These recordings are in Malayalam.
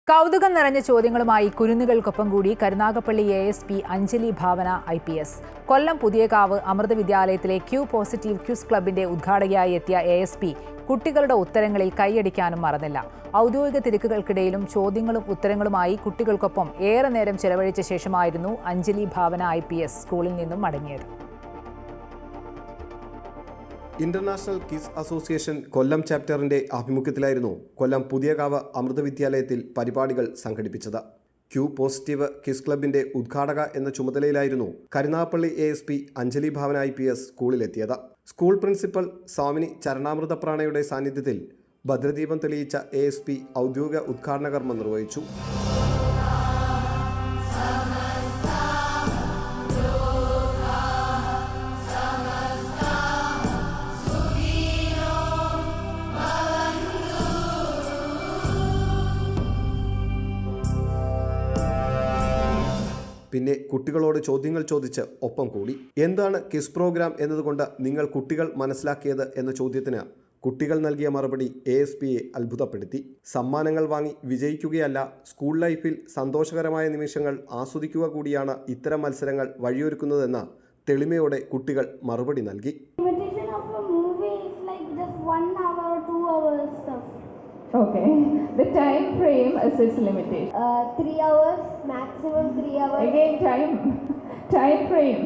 കൗതുകം നിറഞ്ഞ ചോദ്യങ്ങളുമായി കുരുന്നുകൾക്കൊപ്പം കൂടി കരുനാഗപ്പള്ളി ASP അഞ്ജലി ഭാവന IPS. കൊല്ലം പുതിയകാവ് അമൃത വിദ്യാലയത്തിലെ ക്യൂ പോസിറ്റീവ് ക്യൂസ് ക്ലബിന്റെ ഉദ്ഘാടകയായി എത്തിയ ASP കുട്ടികളുടെ ഉത്തരങ്ങളിൽ കൈയടിക്കാനും മറന്നില്ല. ഔദ്യോഗിക തിരക്കുകൾക്കിടയിലും ചോദ്യങ്ങളും ഉത്തരങ്ങളുമായി കുട്ടികൾക്കൊപ്പം ഏറെ നേരം ചെലവഴിച്ച ശേഷമായിരുന്നു അഞ്ജലി ഭാവന IPS സ്കൂളിൽ നിന്നും മടങ്ങിയത്. ഇന്റർനാഷണൽ കിസ് അസോസിയേഷൻ കൊല്ലം ചാപ്റ്ററിന്റെ ആഭിമുഖ്യത്തിലായിരുന്നു കൊല്ലം പുതിയകാവ് അമൃത വിദ്യാലയത്തിൽ പരിപാടികൾ സംഘടിപ്പിച്ചത്. ക്യൂ പോസിറ്റീവ് കിസ് ക്ലബിന്റെ ഉദ്ഘാടക എന്ന ചുമതലയിലായിരുന്നു കരുനാഗപ്പള്ളി ASP അഞ്ജലി ഭാവന IPS സ്കൂളിലെത്തിയത്. സ്കൂൾ പ്രിൻസിപ്പൽ സ്വാമിനി ചരണാമൃത പ്രാണയുടെ സാന്നിധ്യത്തിൽ ഭദ്രദീപം തെളിയിച്ച ASP ഔദ്യോഗിക ഉദ്ഘാടന കർമ്മം നിർവഹിച്ചു. പിന്നെ കുട്ടികളോട് ചോദ്യങ്ങൾ ചോദിച്ച് ഒപ്പം കൂടി. എന്താണ് കിസ് പ്രോഗ്രാം എന്നതുകൊണ്ട് നിങ്ങൾ കുട്ടികൾ മനസ്സിലാക്കിയത് എന്ന ചോദ്യത്തിന് കുട്ടികൾ നൽകിയ മറുപടി ASPയെ അത്ഭുതപ്പെടുത്തി. സമ്മാനങ്ങൾ വാങ്ങി വിജയിക്കുകയല്ല, സ്കൂൾ ലൈഫിൽ സന്തോഷകരമായ നിമിഷങ്ങൾ ആസ്വദിക്കുക കൂടിയാണ് ഇത്തരം മത്സരങ്ങൾ വഴിയൊരുക്കുന്നതെന്ന് തെളിമയോടെ കുട്ടികൾ മറുപടി നൽകി. Okay, the time frame is its limitation. 3 hours, maximum 3 hours. Again, time frame.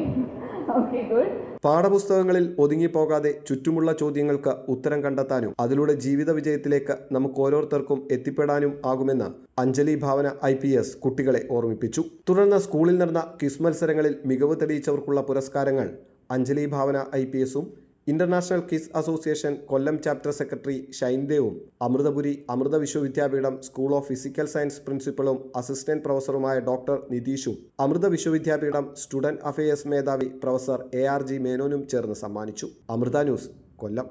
Okay, good. പാഠപുസ്തകങ്ങളിൽ ഒതുങ്ങിപ്പോകാതെ ചുറ്റുമുള്ള ചോദ്യങ്ങൾക്ക് ഉത്തരം കണ്ടെത്താനും അതിലൂടെ ജീവിത വിജയത്തിലേക്ക് നമുക്ക് ഓരോരുത്തർക്കും എത്തിപ്പെടാനും ആകുമെന്ന് അഞ്ജലി ഭാവന IPS കുട്ടികളെ ഓർമ്മിപ്പിച്ചു. തുടർന്ന് സ്കൂളിൽ നടന്ന ക്വിസ് മത്സരങ്ങളിൽ മികവ് തെളിയിച്ചവർക്കുള്ള പുരസ്കാരങ്ങൾ അഞ്ജലി ഭാവന IPSും international kiss association Kollam chapter secretary ഷൈൻദേവും Amritapuri Amrita Vishwavidyapeetham school of physical science പ്രിൻസിപ്പലും അസിസ്റ്റന്റ് പ്രൊഫസറുമായ ഡോക്ടർ നിതീഷും അമൃത വിശ്വവിദ്യാപീഠം സ്റ്റുഡന്റ് അഫയേഴ്സ് മേധാവി പ്രൊഫസർ ARG മേനോനും ചേർന്ന് സമ്മാനിച്ചു. അമൃത ന്യൂസ്, കൊല്ലം.